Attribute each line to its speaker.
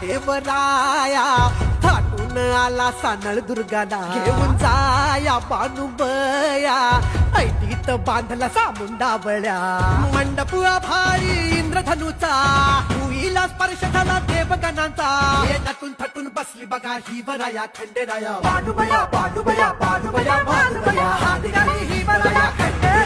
Speaker 1: देवराया थाटून आला सानळ दुर्गाला घेऊन जाया बानुबया ऐटीत बांधला सामुंडा बळ्या मंडप भारी इंद्रधनुचा भुईला स्पर्श झाला देवगणांचा येण्यातून थटून बसली बघा ही वराया खंडेराया बानुबया बानुबया बानुबया बानुबया हात घाली ही वराया खंडेराया